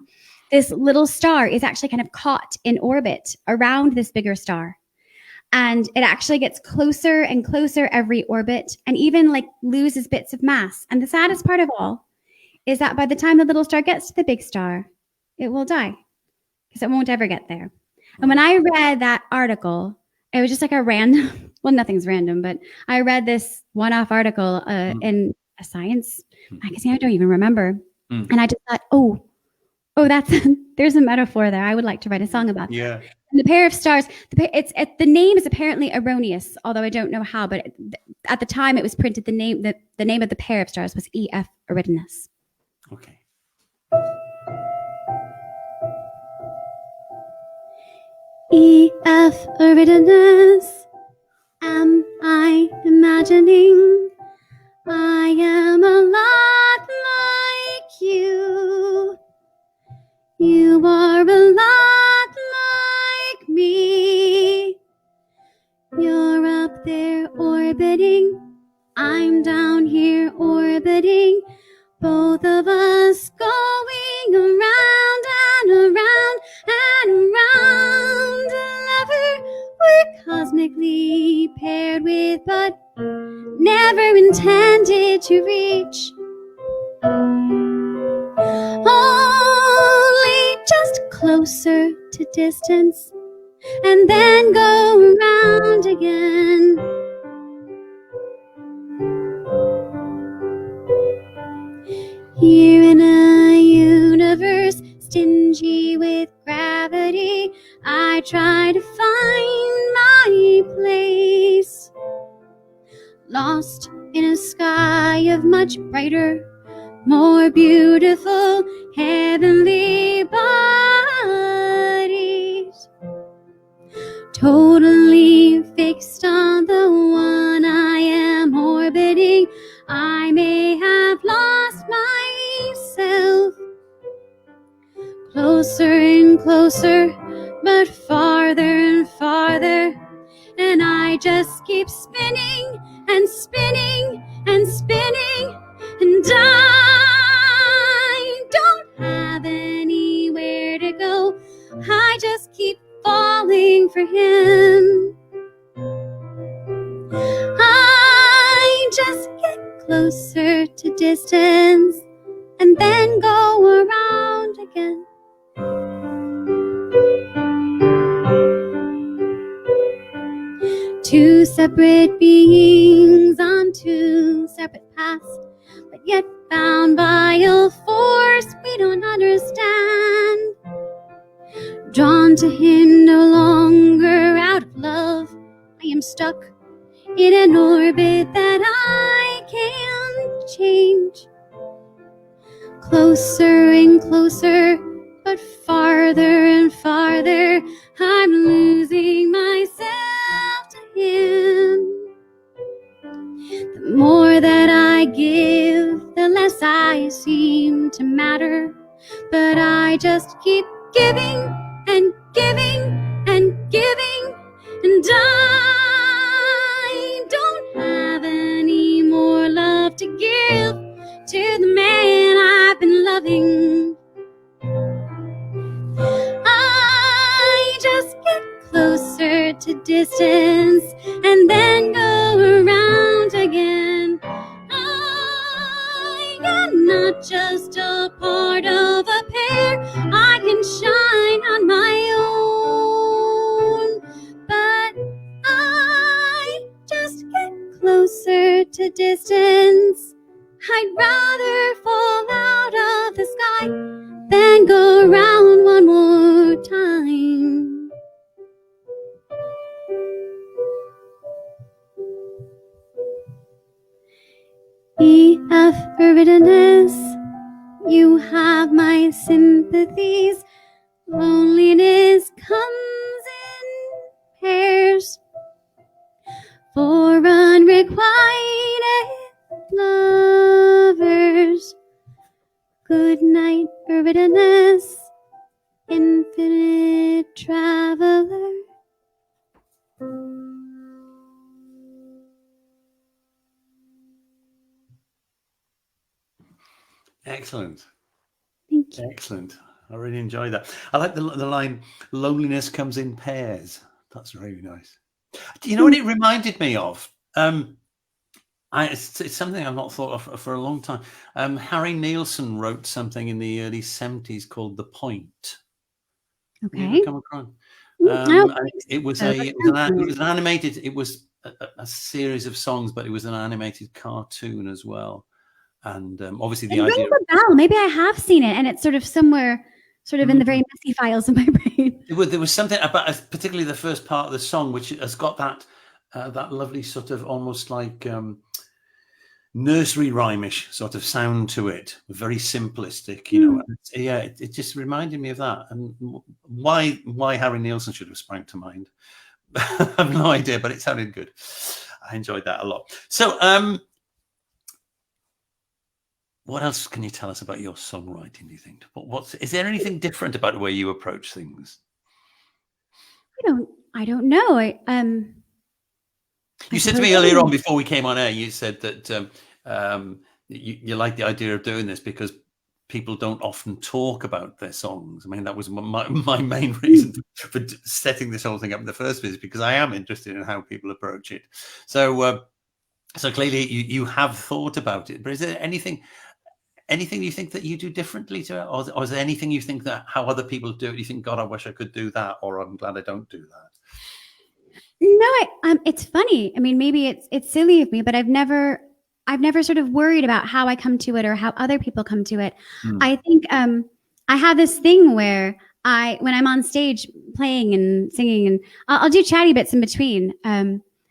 this little star is actually kind of caught in orbit around this bigger star. And it actually gets closer and closer every orbit, and even like loses bits of mass. And the saddest part of all is that by the time the little star gets to the big star, it will die, because it won't ever get there. And when I read that article, it was just like a random, well, nothing's random, but I read this one-off article in a science magazine. I don't even remember. And I just thought, oh, there's a metaphor there. I would like to write a song about that. Yeah. And the pair of stars, the name is apparently erroneous, although I don't know how, but at the time it was printed, the name of the pair of stars was E.F. Eridanus. Okay. E.F. Eridanus, am I imagining? I am a lot like you. You are a lot like me. You're up there orbiting. I'm down here orbiting. Both of us going around and around and around. never intended to reach. Only just closer to distance and then go around again. Here in a universe stingy with gravity, I try to find my place, lost in a sky of much brighter, more beautiful, heavenly bodies, totally fixed on the one I am orbiting. I may have lost myself, closer and closer, but farther and farther, and I just keep spinning and spinning and spinning, and I don't have anywhere to go. I just keep falling for him. I just get closer to distance and then go around again. Two separate beings on two separate paths, but yet bound by a force we don't understand. Drawn to him no longer out of love, I am stuck in an orbit that I can't change. Closer and closer, but farther and farther, I'm losing myself to him. The more that I give, the less I seem to matter, but I just keep giving and giving and giving, and I don't have any more love to give to the man I've been loving. I just get closer to distance and then go around again. I am not just a part of a pair, I can shine on my own, but I just get closer to distance. I'd rather fall out of the sky than go around one more time. E.F. Eridanus, you have my sympathies. Loneliness comes in pairs for unrequited lovers. Good night, Eridanus, infinite traveler. Excellent. Thank you. Excellent. I really enjoyed that. I like the line, loneliness comes in pairs. That's really nice. Do you know what it reminded me of? It's something I've not thought of for a long time. Harry Nielsen wrote something in the early 70s called The Point. Okay. You ever come across? It was an animated. It was a series of songs, but it was an animated cartoon as well. And obviously the idea. Rings a bell. Maybe I have seen it, and it's sort of somewhere, in the very messy files of my brain. There was something about, particularly the first part of the song, which has got that lovely sort of almost like nursery rhymish sort of sound to it, very simplistic, you know. Yeah, it just reminded me of that, and why Harry Nielsen should have sprang to mind, I have no idea, but it sounded good. I enjoyed that a lot. So what else can you tell us about your songwriting, do you think? Is there anything different about the way you approach things? I don't know. You said to me earlier on before we came on air, you said that you like the idea of doing this because people don't often talk about their songs. I mean, that was my main reason for setting this whole thing up in the first place, because I am interested in how people approach it. So So clearly you have thought about it, but is there anything you think that you do differently to it, or is there anything you think that how other people do it, you think, God, I wish I could do that, or I'm glad I don't do that? No, it's funny. I mean, maybe it's silly of me, but I've never sort of worried about how I come to it or how other people come to it. I think I have this thing where when I'm on stage playing and singing, and I'll do chatty bits in between.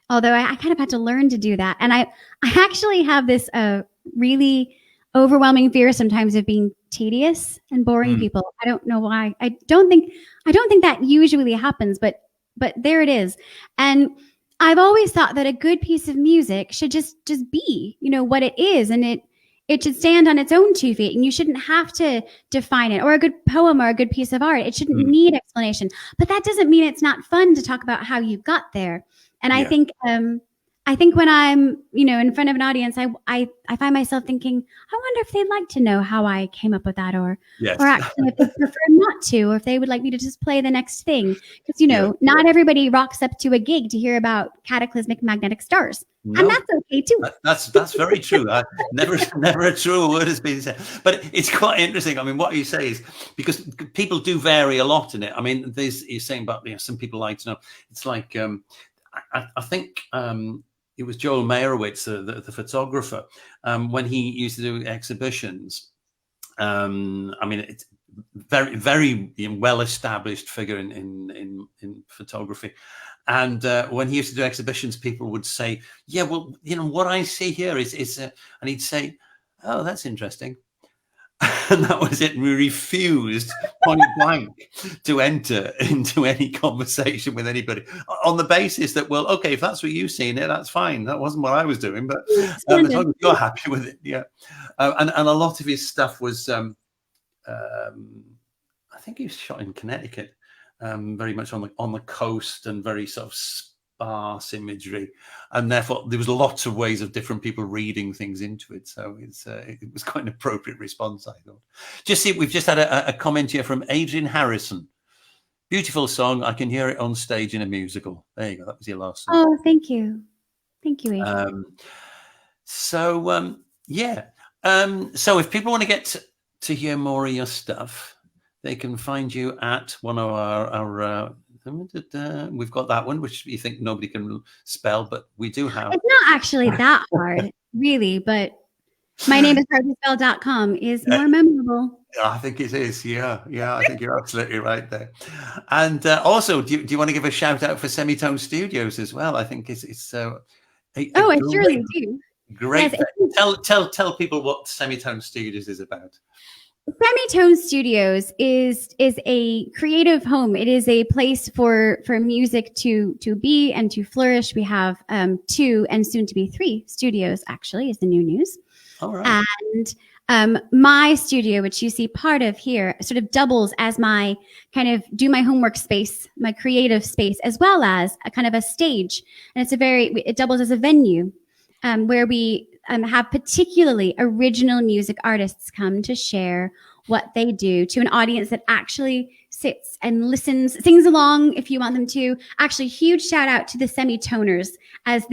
Although I kind of had to learn to do that, and I actually have this really overwhelming fear sometimes of being tedious and boring people. I don't know why. I don't think that usually happens, but there it is. And I've always thought that a good piece of music should just be, what it is, and it should stand on its own 2 feet, and you shouldn't have to define it. Or a good poem or a good piece of art, it shouldn't need explanation. But that doesn't mean it's not fun to talk about how you got there. And I think when I'm, in front of an audience, I find myself thinking, I wonder if they'd like to know how I came up with that, or actually if they prefer not to, or if they would like me to just play the next thing. Because, not everybody rocks up to a gig to hear about cataclysmic magnetic stars. No, and that's okay too. That's very true. Never a truer word has been said. But it's quite interesting. I mean, what you say is, because people do vary a lot in it. I mean, you're saying about, some people like to know. It's like, I think it was Joel Meyerowitz, the photographer, when he used to do exhibitions. I mean, it's very, very well-established figure in photography. And when he used to do exhibitions, people would say, yeah, well, what I see here is and he'd say, oh, that's interesting. And that was it. We refused point blank to enter into any conversation with anybody on the basis that, well, okay, if that's what you've seen it, that's fine. That wasn't what I was doing, but as long as you're happy with it, yeah. And a lot of his stuff was, I think he was shot in Connecticut, very much on the coast, and very sort of sparse imagery, and therefore there was lots of ways of different people reading things into it. So it was quite an appropriate response, I thought. We've just had a comment here from Adrian Harrison. Beautiful song. I can hear it on stage in a musical. There you go. That was your last song. Oh, thank you, Adrian. So if people want to get to hear more of your stuff, they can find you at one of our we've got that one, which you think nobody can spell, but we do have. It's not actually that hard, really, but my name is hardtospell.com is more memorable. I think it is. Yeah. I think you're absolutely right there. And also, do you want to give a shout out for Semitone Studios as well? I think it's I surely do. Great. Yes, tell people what Semitone Studios is about. Semitone Studios is a creative home. It is a place for music to be and to flourish. We have 2 and soon to be 3 studios, actually, is the new news. All right. And my studio, which you see part of here, sort of doubles as my kind of do my homework space, my creative space, as well as a kind of a stage. And it doubles as a venue where we have particularly original music artists come to share what they do to an audience that actually sits and listens, sings along if you want them to. Actually, huge shout out to the Semitoners, as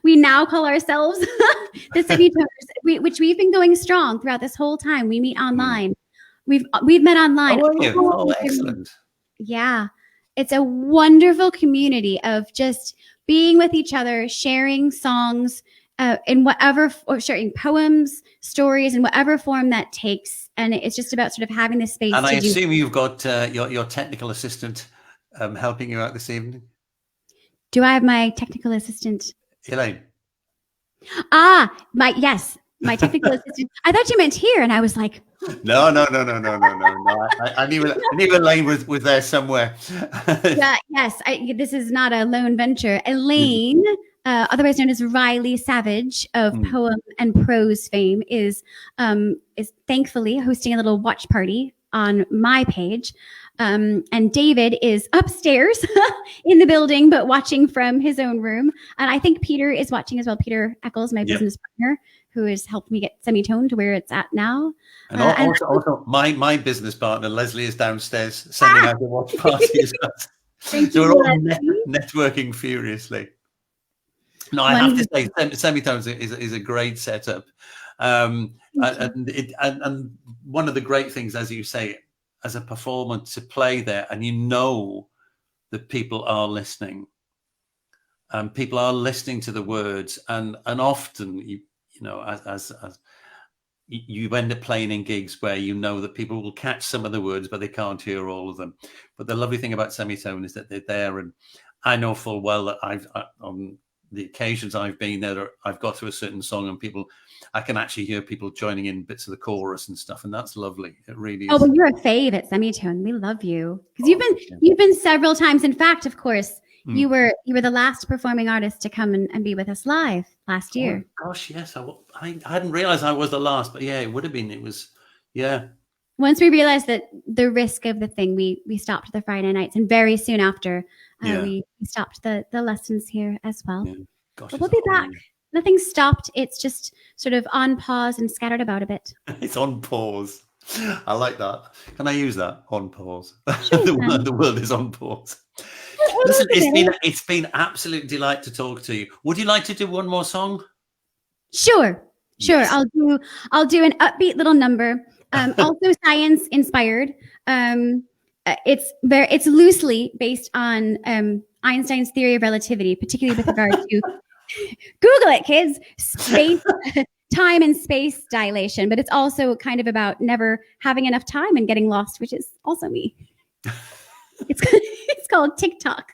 we now call ourselves the Semitoners, which we've been going strong throughout this whole time. We meet online. We've met online. Oh, excellent. Yeah. It's a wonderful community of just being with each other, sharing songs, or sharing poems, stories, in whatever form that takes. And it's just about sort of having this space. And I assume you've got your technical assistant helping you out this evening. Do I have my technical assistant? Elaine. My technical assistant. I thought you meant here, and I was like, No. I knew Elaine was there somewhere. Yes. This is not a lone venture. Elaine, otherwise known as Riley Savage of poem and prose fame, is thankfully hosting a little watch party on my page. And David is upstairs in the building, but watching from his own room. And I think Peter is watching as well. Peter Eccles, my business partner, who has helped me get Semitone to where it's at now. And also my business partner, Leslie, is downstairs sending out a watch party as well. So we're all networking furiously. No, I have to say, semitones is a great setup, and one of the great things, as you say, as a performer, to play there, and you know that people are listening, and people are listening to the words, and often you know as you end up playing in gigs where you know that people will catch some of the words, but they can't hear all of them. But the lovely thing about semitone is that they're there, and I know full well that on the occasions I've been there, I've got to a certain song and I can actually hear people joining in bits of the chorus and stuff, and that's lovely. It really is. Oh, well, you're a fave at semitone. We love you because you've been several times. In fact, of course, you were the last performing artist to come and be with us live last year. Oh, gosh, yes, I hadn't realized I was the last, but yeah, it would have been. It was, yeah. Once we realized that the risk of the thing, we stopped the Friday nights, and very soon after, we stopped the lessons here as well. Yeah. Gosh, but we'll be back. Nothing's stopped. It's just sort of on pause and scattered about a bit. It's on pause. I like that. Can I use that? On pause. The world is on pause. Listen, it's been absolute delight to talk to you. Would you like to do one more song? Sure. Yes. I'll do an upbeat little number. Also science inspired. It's loosely based on Einstein's theory of relativity, particularly with regard to Google it, kids. Space, time and space dilation, but it's also kind of about never having enough time and getting lost, which is also me. It's called TikTok.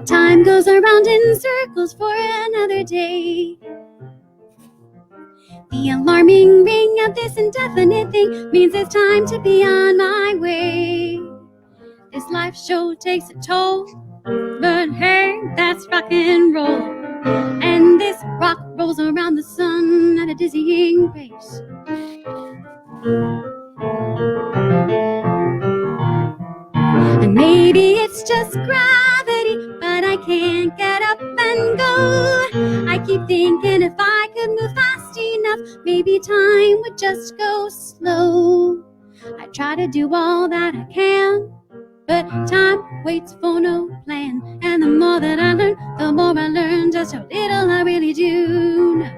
Time goes around in circles for another day. The alarming ring of this indefinite thing means it's time to be on my way. This life show takes a toll, but hey, that's rock and roll. And this rock rolls around the sun at a dizzying pace. And maybe it's just gravity, but I can't get up and go. I keep thinking if I could move fast enough, maybe time would just go slow. I try to do all that I can, but time waits for no plan. And the more that I learn, the more I learn just how little I really do know.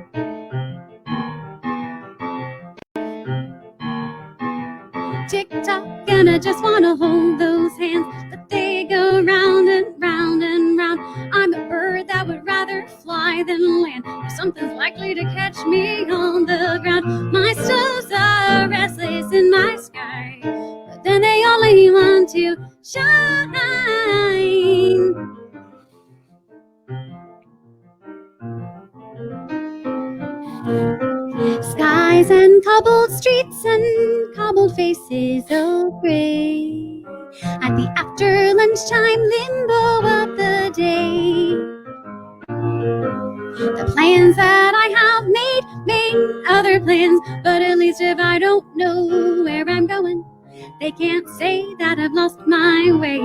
Tick-tock, and I just want to hold those hands, but they go round and round and round. I'm a bird that would rather fly than land. If something's likely to catch me on the ground, my stars are restless in my sky, but then they only want to shine. Skies and cobbled streets and cobbled faces of gray at the after lunchtime limbo of the day. The plans that I have made other plans, but at least if I don't know where I'm going, they can't say that I've lost my way.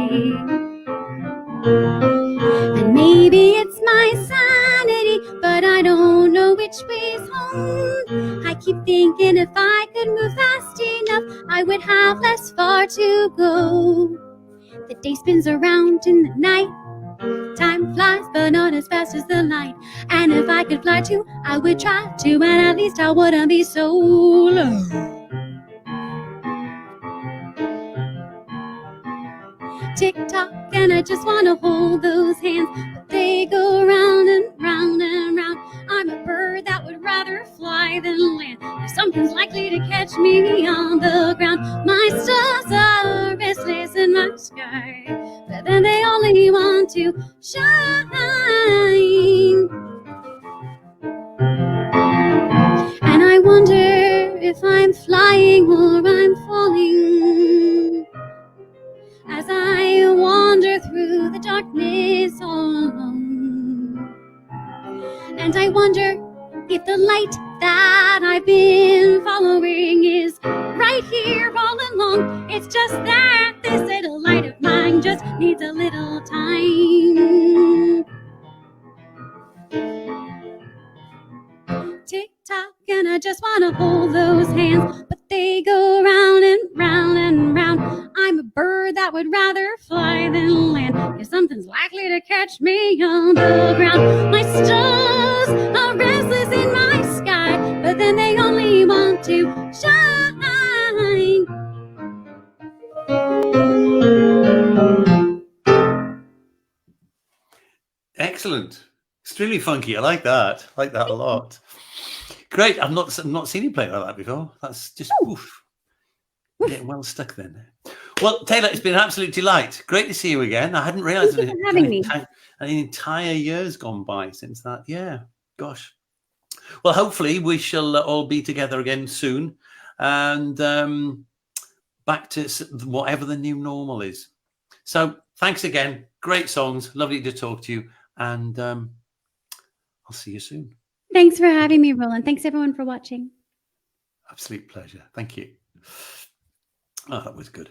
And maybe it's my sanity, but I don't know which way's home. I keep thinking if I could move fast enough, I would have less far to go. The day spins around in the night. Time flies, but not as fast as the light. And if I could fly too, I would try to, and at least I wouldn't be so low. Tick-tock, and I just want to hold those hands, but they go round and round and round. I'm a bird that would rather fly than land. If something's likely to catch me on the ground, my stars are restless in my sky, but then they only want to shine. And I wonder if I'm flying or I'm falling, as I wander through the darkness all alone. And I wonder if the light that I've been following is right here all along. It's just that this little light of mine just needs a little time. Tick-tock, and I just want to hold those hands, but they go round and round and round. I'm a bird that would rather fly than land. If something's likely to catch me on the ground, my stars are restless in my sky, but then they only want to shine. Excellent. Extremely funky. I like that. I like that a lot. Great. I've not seen you play like that before. That's just oof. Getting well stuck then. Well, Taylor, it's been an absolute delight. Great to see you again. I hadn't realized Thank you for having me. An entire year's gone by since that. Yeah. Gosh. Well, hopefully we shall all be together again soon, and back to whatever the new normal is. So thanks again. Great songs. Lovely to talk to you. And I'll see you soon. Thanks for having me, Rowland. Thanks, everyone, for watching. Absolute pleasure. Thank you. Oh, that was good.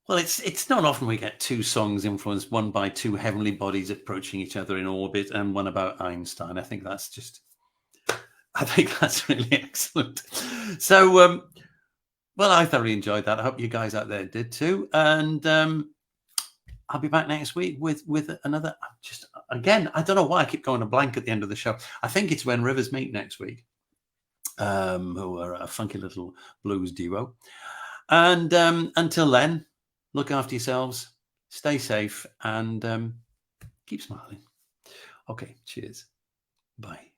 Well, it's not often we get two songs influenced, one by two heavenly bodies approaching each other in orbit, and one about Einstein. I think that's really excellent. So, well, I thoroughly enjoyed that. I hope you guys out there did too. And I'll be back next week with another. Again, I don't know why I keep going a blank at the end of the show. I think it's When Rivers Meet next week, who are a funky little blues duo. And until then, look after yourselves, stay safe, and keep smiling. Okay, cheers. Bye.